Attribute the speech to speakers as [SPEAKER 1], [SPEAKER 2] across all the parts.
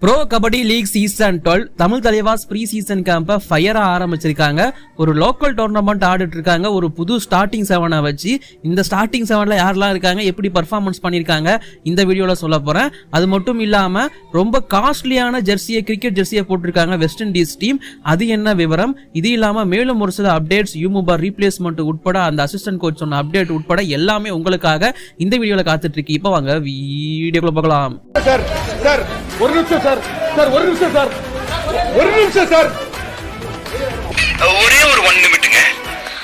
[SPEAKER 1] Bro kabaddi league season 12 Tamil Thalaivas pre season கேம்பை ஃபயரா ஆரம்பிச்சிருக்காங்க. ஒரு லோக்கல் டோர்னமெண்ட் ஆடிட்டு இருக்காங்க. ஒரு புது ஸ்டார்டிங் 7 வச்சு இந்த ஸ்டார்டிங் 7ல யாரெல்லாம் இருக்காங்க, எப்படி பர்ஃபார்மன்ஸ் பண்ணிருக்காங்க இந்த வீடியோல சொல்ல போறேன். அது மட்டும் இல்லாம ரொம்ப காஸ்ட்லியான ஜெர்சியை, கிரிக்கெட் ஜெர்சியை போட்டிருக்காங்க வெஸ்ட் இண்டீஸ் டீம். அது என்ன விவரம், இது இல்லாம மேலும் ஒரு சில அப்டேட்ஸ், யூமுபா ரீப்ளேஸ்மெண்ட் உட்பட அந்த அசிஸ்டன்ட் கோச் சொன்ன அப்டேட் உட்பட எல்லாமே உங்களுக்காக இந்த வீடியோல காத்துட்டு இருக்கு. இப்போ வாங்க வீடியோக்குள்ள பார்க்கலாம்.
[SPEAKER 2] ஒரு நிமிஷம் சார், ஒரே ஒரு 1 நிமிஷங்க.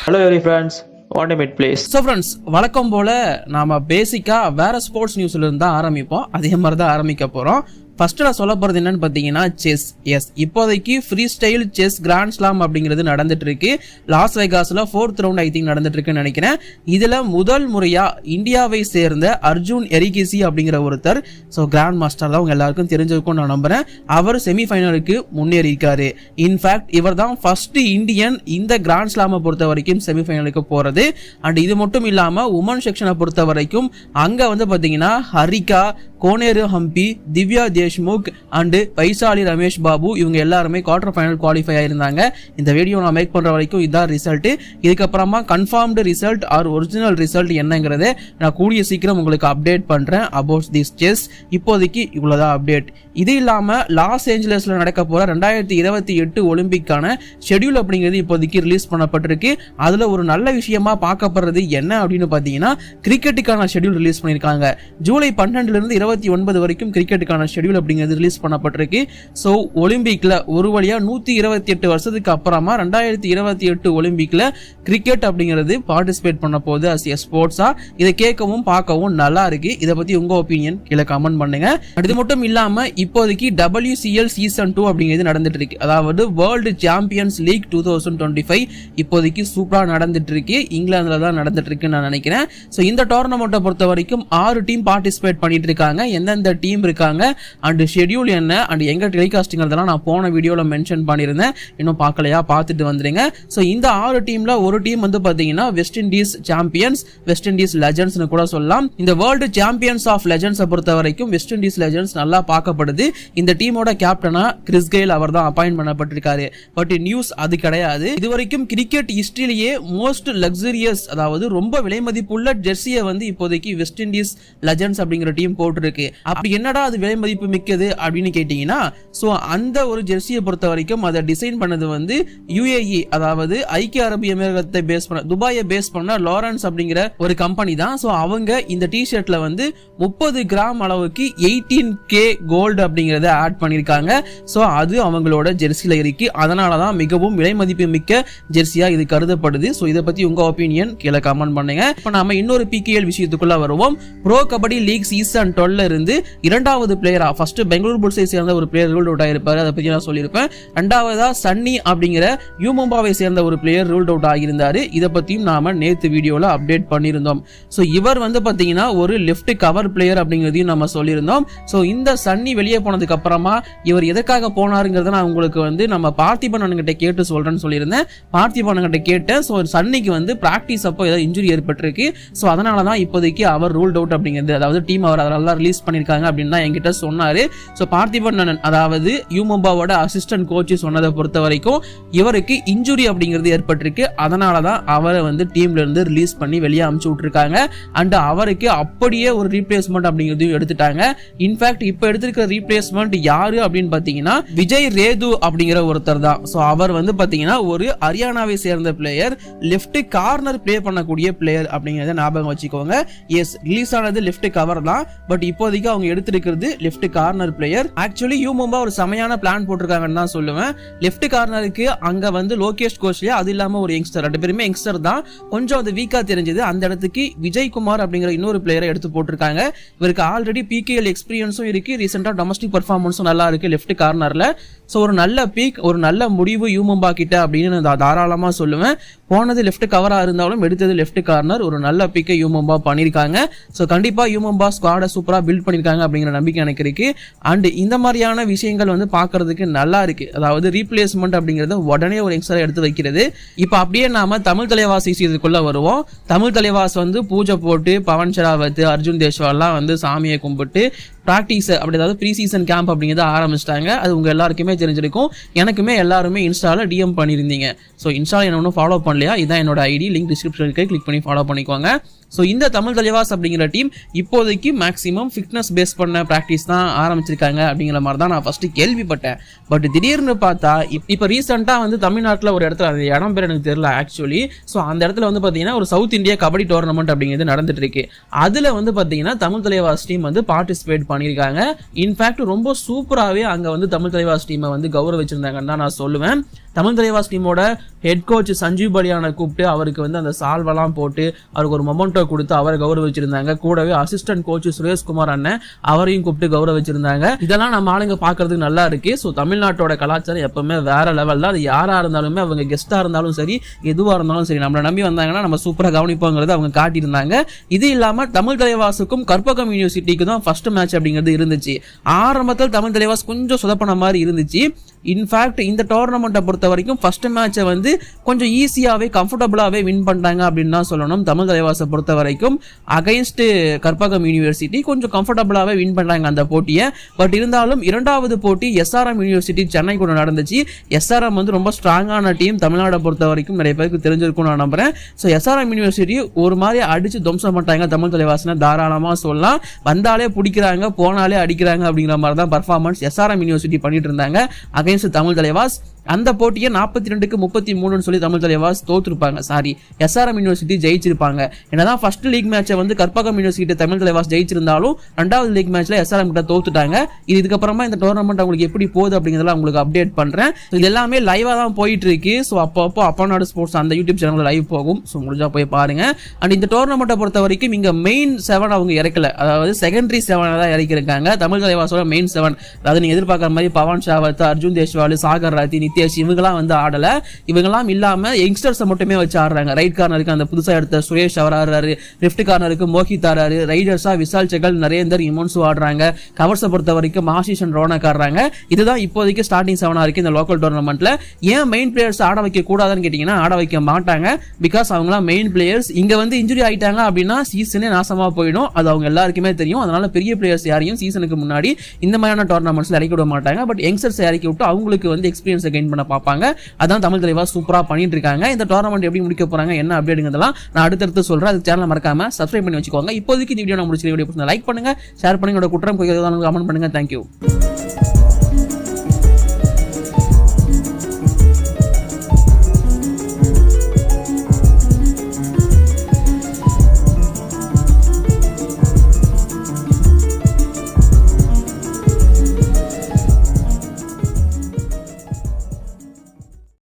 [SPEAKER 3] Hello every friends, 1 minute please.
[SPEAKER 1] So friends, வழக்கம் போல நாம பேசிக்கா வேற ஸ்போர்ட்ஸ் நியூஸ்ல இருந்து தான் ஆரம்பிப்போம். அதே மாதிரி தான் ஆரம்பிக்க போறோம். ஃபர்ஸ்ட் நான் சொல்ல போறது என்னன்னு பாத்தீங்கன்னா செஸ். எஸ், இப்போதைக்கு free style chess grand slam அப்படிங்கிறது நடந்துட்டு இருக்கு. லாஸ் வேகாஸ்ல 4th ரவுண்ட் ஐ திங்க் நடந்துட்டு இருக்குன்னு நினைக்கிறேன். இதுல முதல் முறையா இந்தியாவை சேர்ந்த அர்ஜுன் எரிகிசி அப்படிங்கிற ஒருத்தர், ஸோ கிராண்ட் மாஸ்டர் தான் உங்க எல்லாருக்கும் தெரிஞ்சிருக்கும் நான் நம்புறேன். அவர் செமிஃபைனலுக்கு முன்னேறி இருக்காரு. இன்ஃபேக்ட் இவர் தான் ஃபர்ஸ்ட் இந்தியன் இந்த கிராண்ட் ஸ்லாமை பொறுத்த வரைக்கும் செமிஃபைனலுக்கு போறது. அண்ட் இது மட்டும் இல்லாம உமன் செக்ஷனை பொறுத்த வரைக்கும் அங்க வந்து பாத்தீங்கன்னா ஹரிகா, கோனேரு ஹம்பி, திவ்யா தேஷ்முக் அண்ட் வைசாலி ரமேஷ் பாபு இவங்க எல்லாருமே குவார்டர் ஃபைனல் குவாலிஃபை ஆயிருந்தாங்க. இந்த வீடியோ நான் மேக் பண்ற வரைக்கும் இதான் ரிசல்ட். இதுக்கப்புறமா confirmed result R original result என்னங்கிறத நான் கூடிய சீக்கிரம் உங்களுக்கு அப்டேட் பண்றேன் அபவுட் திஸ் செஸ். இப்போதைக்கு இவ்வளவுதான் அப்டேட். இது இல்லாம லாஸ் ஏஞ்சலஸ்ல நடக்க போற 2028 ஒலிம்பிக்கான ஷெட்யூல் அப்படிங்கிறது இப்போதைக்கு ரிலீஸ் பண்ணப்பட்டிருக்கு. அதுல ஒரு நல்ல விஷயமா பார்க்கப்படுறது என்ன அப்படின்னு பாத்தீங்கன்னா, கிரிக்கெட்டுக்கான ஷெட்யூல் ரிலீஸ் பண்ணிருக்காங்க. ஜூலை 12ல இருந்து 29 வரைக்கும் கிரிக்கெட்டுக்கான ஷெட்யூல் அப்படிங்கிறது ரிலீஸ் பண்ணப்பட்டிருக்கு. ஸோ ஒலிம்பிக்ல ஒரு வழியா 128 வருஷத்துக்கு அப்புறமா 2028 ஒலிம்பிக்ல கிரிக்கெட் அப்படிங்கிறது பார்ட்டிசிபேட் பண்ண போகுது அஸ் எ ஸ்போர்ட்ஸா. இதை கேட்கவும் பார்க்கவும் நல்லா இருக்கு. இதை பத்தி உங்க ஒப்பீனியன் கீழே கமெண்ட் பண்ணுங்க. இது மட்டும் இல்லாம இப்போதைக்கு WCL சீசன் 2 அப்படிங்கிறது நடந்துட்டு இருக்கு. அதாவது வேர்ல்டு சாம்பியன்ஸ் லீக் 2025 இப்போதைக்கு சூப்பரா நடந்துட்டு இருக்கு. இங்கிலாந்துல தான் நடந்துட்டு இருக்குன்னு நான் நினைக்கிறேன். ஸோ இந்த டோர்னமெண்ட்டை பொறுத்த வரைக்கும் 6 டீம் பார்ட்டிசிபேட் பண்ணிட்டு இருக்காங்க. எந்தெந்த டீம் இருக்காங்க அண்ட் ஷெட்யூல் என்ன அண்ட் எங்க டெலிகாஸ்டிங் நான் போன வீடியோல மென்ஷன் பண்ணியிருந்தேன். இன்னும் பார்க்கலையா, பார்த்துட்டு வந்துருங்க. ஸோ இந்த 6 டீம்ல ஒரு டீம் வந்து பாத்தீங்கன்னா west Indies champions, west Indies legends கூட சொல்லலாம். இந்த வேர்ல்டு சாம்பியன்ஸ் ஆஃப் லெஜண்ட்ஸை பொறுத்த வரைக்கும் வெஸ்ட் இண்டீஸ் லெஜண்ட்ஸ் நல்லா பார்க்கப்படுது. இந்த டீமோட கேப்டனா கிறிஸ் கெயில் அவர் தான் அப்பாயிண்ட் பண்ணப்பட்டிருக்காரு. பட் நியூஸ் அது கிடையாது. இதுவரைக்கும் கிரிக்கெட் ஹிஸ்டரியிலேயே மோஸ்ட் லக்ஸரியஸ், அதாவது ரொம்ப விலை மதிப்புள்ள ஜெர்சியை வந்து இப்போதைக்கு வெஸ்ட் இண்டீஸ் லெஜண்ட்ஸ் அப்படிங்கிற டீம் போட்டுருக்கு. அப்படி என்னடா அது விலை மதிப்பு மிக்கது அப்படின்னு கேட்டீங்கன்னா, சோ அந்த ஒரு ஜெர்சியை பொறுத்த வரைக்கும் அதை டிசைன் பண்ணது வந்து UAE, அதாவது ஐக்கிய அரபு எமிரகத்தை பேஸ் பண்ண, துபாயை பேஸ் பண்ண லாரன்ஸ் அப்படிங்கிற ஒரு கம்பெனி தான். சோ அவங்க இந்த டி ஷர்ட்ல வந்து 30 கிராம் அளவுக்கு 18K கோல்டு அப்படிங்கறத ஆட் பண்ணிருக்காங்க. சோ அது அவங்களோட ஜெர்சில இருக்கு. அதனாலதான் மிகவும் விலை மதிப்பு மிக்க ஜெர்சியா இது கருதப்படுது. சோ இதை பத்தி உங்க ஒப்பீனியன் கீழே கமெண்ட் பண்ணுங்க. இப்ப நாம இன்னொரு PKL விஷயத்துக்குள்ள வருவோம். ப்ரோ கபடி லீக் சீசன் 12ல இருந்து இரண்டாவது பிளேயரா, ஃபர்ஸ்ட் பெங்களூர் புல்ஸை சேர்ந்த ஒரு பிளேயர் ரூல்ட் அவுட் ஆயிருப்பாரு, அதை பத்தி நான் சொல்லியிருப்பேன். ரெண்டாவதா சன்னி அப்படிங்கிற யூமும்பாவை சேர்ந்த ஒரு பிளேயர் ரூல்ட் அவுட் ஆகியிருந்தாரு. இதை பத்தியும் நாம நேத்து வீடியோல அப்டேட் பண்ணியிருந்தோம். சோ இவர் வந்து பாத்தீங்கன்னா ஒரு லெஃப்ட் கவர் பிளேயர் அப்படிங்கிறதையும் நம்ம சொல்லியிருந்தோம். சோ இந்த சன்னி வெளியே போனதுக்கு அப்புறமா இவர் எதற்காக போனாருங்கிறத நான் உங்களுக்கு வந்து நம்ம பார்த்திபன் அண்ணன்கிட்ட கேட்டு சொல்றேன்னு சொல்லியிருந்தேன். பார்த்திபன் அண்ணன்கிட்ட கேட்டேன். சோ சன்னிக்கு வந்து பிராக்டிஸ் அப்போ ஏதாவது இன்ஜுரி ஏற்பட்டிருக்கு. சோ அதனாலதான் இப்போதைக்கு அவர் ரூல்ட் அவுட் அப்படிங்கிறது, அதாவது டீம் அவர் அதெல்லாம் ரிலீஸ் பண்ணிருக்காங்க அப்படின்னு தான் என்கிட்ட சொன்னாரு. சோ பார்த்திபன் அண்ணன், அதாவது யூமும்பாவோட அசிஸ்டன்ட் கோச் சொன்னதை பொறுத்த வரைக்கும் இவருக்கு இன்ஜுரி அப்படிங்கிறது ஏற்பட்டிருக்கு. அதனாலதான் அவரை வந்து டீம்ல இருந்து ரிலீஸ் பண்ணி வெளியே அனுப்பிச்சு விட்டுருக்காங்க. அண்ட் அவருக்கு அப்படியே ஒரு ரீப்ளேஸ்மெண்ட் அப்படிங்கிறதையும் எடுத்துட்டாங்க. இன்ஃபேக்ட் இப்ப எடுத்திருக்கிற ரீப்ளேஸ்மெண்ட் யாரு அப்படின்னு பாத்தீங்கன்னா விஜய் ரேது அப்படிங்கிற ஒருத்தர் தான். சோ அவர் வந்து பாத்தீங்கன்னா ஒரு ஹரியானாவை சேர்ந்த பிளேயர், லெஃப்ட் கார்னர் பிளே பண்ணக்கூடிய பிளேயர் அப்படிங்கறத ஞாபகம் வச்சுக்கோங்க. எஸ், ரிலீஸ் ஆனது லெஃப்ட் கவர் தான், பட் இப்போதைக்கு அவங்க எடுத்திருக்கிறது லெஃப்ட் கார்னர் பிளேயர். ஆக்சுவலி யூமும்பா ஒரு சமையான பிளான் போட்டிருக்காங்கன்னு தான் சொல்லுவேன். லெஃப்ட் கார்னருக்கு அங்க வந்து லோகேஷ் கோஷ்லியா, அது இல்லாம ஒரு யங்ஸ்டர், 2 பேருமே யங்ஸ்டர் தான், கொஞ்சம் அது வீக்கா தெரிஞ்சது. அந்த இடத்துக்கு விஜய் குமார் அப்படிங்கிற இன்னொரு பிளேயரை எடுத்து போட்டிருக்காங்க. இவருக்கு ஆல்ரெடி PKL எக்ஸ்பீரியன்ஸும் இருக்கு, ரீசெண்டா டொமஸ்டிக் பர்ஃபார்மன்ஸும் நல்லா இருக்கு லெஃப்ட் கார்னர்ல. சோ ஒரு நல்ல பீக், ஒரு நல்ல முடிவு யூமும்பா கிட்ட அப்படின்னு நான் தாராளமா சொல்லுவேன். போனது லெஃப்ட் கவரா இருந்தாலும் எடுத்தது லெஃப்ட் கார்னர், ஒரு நல்ல பீக்கை யூமும்பா பண்ணிருக்காங்க. சோ கண்டிப்பா யூமும்பா ஸ்குவாட சூப்பரா பில்ட் பண்ணிருக்காங்க அப்படிங்கிற நம்பிக்கை எனக்கு இருக்கு. அண்ட் இந்த மாதிரியான விஷயங்கள் வந்து பாக்குறதுக்கு நல்லா இருக்கு. அதாவது ரீப்ளேஸ்மெண்ட் அப்படிங்கறத உடனே ஒரு யங்ஸ்டரை எடுத்து வைக்கிறது. இப்ப அப்படியே நாம தமிழ் தலைவாஸ் இதுக்குள்ள வருவோம். தமிழ் தலைவாஸ் வந்து பூஜை போட்டு பவன் ஷராவத், அர்ஜுன் தேஷ்வால்லாம் வந்து சாமியை கும்பிட்டு ப்ராக்டிஸ் அப்படி அதாவது ப்ரீ சீசன் கேம்ப் அப்படிங்கிறத ஆரம்பிச்சிட்டாங்க. அது உங்க எல்லாருக்குமே தெரிஞ்சிருக்கும். எனக்குமே எல்லாருமே இன்ஸ்டால டிஎம் பண்ணியிருந்தீங்க. ஸோ இன்ஸ்டால என்ன ஒன்றும் ஃபாலோ பண்ணலையா? இதான் என்னோட ஐடி, லிங்க் டிஸ்கிரிப்ஷன் இருக்கு, கிளிக் பண்ணி ஃபாலோ பண்ணிக்கோங்க. ஸோ இந்த தமிழ் தலைவாஸ் அப்படிங்கிற டீம் இப்போதைக்கு மேக்ஸிமம் ஃபிட்னஸ் பேஸ் பண்ண ப்ராக்டிஸ் தான் ஆரம்பிச்சிருக்காங்க அப்படிங்கிற மாதிரி தான் நான் ஃபர்ஸ்ட் கேள்விப்பட்டேன். பட் திடீர்னு பார்த்தா இப்போ ரீசெண்டாக வந்து தமிழ்நாட்டில் ஒரு இடத்துல, அந்த இடம் பேர் எனக்கு தெரியல ஆக்சுவலி. ஸோ அந்த இடத்துல வந்து பார்த்தீங்கன்னா ஒரு சவுத் இந்தியா கபடி டோர்னமெண்ட் அப்படிங்கிறது நடந்துட்டு இருக்கு. அதில் வந்து பார்த்தீங்கன்னா தமிழ் தலைவாஸ் டீம் வந்து பார்ட்டிசிபேட் பண்ணியிருக்காங்க. இன்ஃபேக்ட் ரொம்ப சூப்பராகவே அங்கே வந்து தமிழ் தலைவாஸ் டீமை வந்து கௌரவிச்சிருந்தாங்கன்னு தான் நான் சொல்லுவேன். தமிழ் தலைவாஸ் டீமோட ஹெட் கோச் சஞ்சீவ் பலியானை கூப்பிட்டு அவருக்கு வந்து அந்த சால்வெல்லாம் போட்டு அவருக்கு ஒரு மொமெண்டோ கொடுத்து அவரை கௌரவிச்சிருந்தாங்க. கூடவே அசிஸ்டன்ட் கோச் சுரேஷ்குமார் அண்ணன் அவரையும் கூப்பிட்டு கௌரவிச்சிருந்தாங்க. இதெல்லாம் நம்ம ஆளுங்க பார்க்கறதுக்கு நல்லா இருக்கு. ஸோ தமிழ்நாட்டோட கலாச்சாரம் எப்பவுமே வேற லெவல் தான். அது யாரா இருந்தாலுமே, அவங்க கெஸ்டா இருந்தாலும் சரி, எதுவா இருந்தாலும் சரி, நம்மளை நம்பி வந்தாங்கன்னா நம்ம சூப்பரா கவனிப்போங்கிறத அவங்க காட்டியிருந்தாங்க. இது இல்லாம தமிழ் தலைவாசுக்கும் கற்பகம் யூனிவர்சிட்டிக்கு தான் ஃபர்ஸ்ட் மேட்ச் அப்படிங்கிறது இருந்துச்சு. ஆரம்பத்தில் தமிழ் தலைவாஸ் கொஞ்சம் சொதப்பன மாதிரி இருந்துச்சு. இன்ஃபேக்ட் இந்த டோர்னமெண்ட்டை பொறுத்த வரைக்கும் ஃபர்ஸ்ட் மேட்சை வந்து கொஞ்சம் ஈஸியாகவே கம்ஃபர்டபுளாகவே வின் பண்ணிட்டாங்க அப்படின்னு தான் சொல்லணும். தமிழ் தலைவாசை பொறுத்த வரைக்கும் அகைன்ஸ்ட் கற்பகம் யூனிவர்சிட்டி கொஞ்சம் கம்ஃபர்டபுளாகவே வின் பண்ணாங்க அந்த போட்டியை. பட் இருந்தாலும் இரண்டாவது போட்டி எஸ்ஆர்எம் யூனிவர்சிட்டி சென்னை கூட நடந்துச்சு. எஸ்ஆர்எம் வந்து ரொம்ப ஸ்ட்ராங்கான டீம், தமிழ்நாடை பொறுத்த வரைக்கும் நிறைய பேருக்கு தெரிஞ்சிருக்கும் நான் நம்புறேன். ஸோ எஸ்ஆர்எம் யூனிவர்சிட்டி ஒரு மாதிரி அடிச்சு துவம்சம் பண்ணிட்டாங்க தமிழ் தலைவாசனை தாராளமாக சொல்லலாம். வந்தாலே பிடிக்கிறாங்க, போனாலே அடிக்கிறாங்க அப்படிங்கிற மாதிரி தான் பர்ஃபார்மன்ஸ் எஸ்ஆர்எம் யூனிவர்சிட்டி பண்ணிட்டு இருந்தாங்க அகைன்ஸ்ட் தமிழ் தலைவாஸ். அந்த போட்டியை 42-33 சொல்லி தமிழ் தலைவாஸ் தோத்துருப்பாங்க. சாரி, எஸ்ஆர்எம் யூனிவர்சிட்டி ஜெயிச்சிருப்பாங்க. என்னதான் ஃபர்ஸ்ட் லீக் மேட்சை வந்து கற்பகம் யூனிவர்சிட்டி தமிழ் தலைவாஸ் ஜெயிச்சிருந்தாலும் ரெண்டாவது லீக் மேட்ச்ல எஸ்ஆர்எம் கிட்ட தோத்துட்டாங்க. இதுக்கப்புறமா இந்த டோர்னமெண்ட் உங்களுக்கு எப்படி போகுது அப்படிங்கிறதெல்லாம் உங்களுக்கு அப்டேட் பண்றேன். இது எல்லாமே லைவா தான் போயிட்டு இருக்கு. ஸோ அப்பப்போ அப்பநாடு ஸ்போர்ட்ஸ் அந்த யூடியூப் சேனல்ல லைவ் போகும். ஸோ முடிஞ்சா போய் பாருங்க. அண்ட் இந்த டோர்னமெண்ட்டை பொறுத்த வரைக்கும் இங்க மெயின் 7 அவங்க இறக்கல, அதாவது செகண்டரி 7 தான் இறக்கிருக்காங்க. தமிழ் தலைவாசோட மெயின் 7, அதாவது நீங்க எதிர்பார்க்குற மாதிரி பவன் ஷாவத், அர்ஜுன் தேஷ்வால், சாகர் ராத்தி, நித்யேஷ் இவங்கெல்லாம் வந்து ஆடல. இவங்கெல்லாம் இல்லாம யங்ஸ்டர்ஸை மட்டுமே வச்சு ஆடுறாங்க. ரைட் கார்னருக்கு அந்த புதுசா எடுத்த சுரேஷ் அவர் ஆடுறாரு, லெஃப்ட் கார்னருக்கு மோஹித் ஆடுறாரு, ரைடர்ஸா விஷால் செகல், நரேந்தர், இமோன்சு ஆடுறாங்க. கவர்ஸை பொறுத்த வரைக்கும் ஆஷிஷ் அண்ட் ரோனக் ஆடுறாங்க. இதுதான் இப்போதைக்கு ஸ்டார்டிங் 7 இருக்கு இந்த லோக்கல் டோர்னமெண்ட்ல. ஏன் மெயின் பிளேயர்ஸ் ஆட வைக்க கூடாதுன்னு கேட்டீங்கன்னா ஆட வைக்க மாட்டாங்க. பிகாஸ் அவங்களாம் மெயின் பிளேயர்ஸ். இங்க வந்து இன்ஜுரி ஆயிட்டாங்க அப்படின்னா சீசனே நாசமா போயிடும். அது அவங்க எல்லாருக்குமே தெரியும். அதனால பெரிய பிளேயர்ஸ் யாரையும் சீசனுக்கு முன்னாடி இந்த மாதிரியான டோர்னமெண்ட்ஸ்ல இறக்கி விட மாட்டாங்க. பட் யங்ஸ்டர்ஸ் இறக்கி விட்டு அவங்களுக்கு வந்து எக்ஸ்பீரியன்ஸ் கெயின் பண்ண பார்ப்பாங்க. அதான் தமிழ் தலைவாஸ் சூப்பரா பண்ணிட்டு இருக்காங்க. இந்த டோர்னமெண்ட் எப்படி முடிக்க போறாங்க, என்ன அப்டேட்ங்கிறதெல்லாம் நான் அடுத்தடுத்து சொல்றேன். அது சேனலை மறக்காம சப்ஸ்கிரைப் பண்ணி வச்சுக்கோங்க. இப்போதைக்கு இந்த வீடியோ நான் முடிச்சு லைக் பண்ணுங்க, ஷேர் பண்ணுங்க, குற்றம் கமெண்ட் பண்ணுங்க. தேங்க்யூ.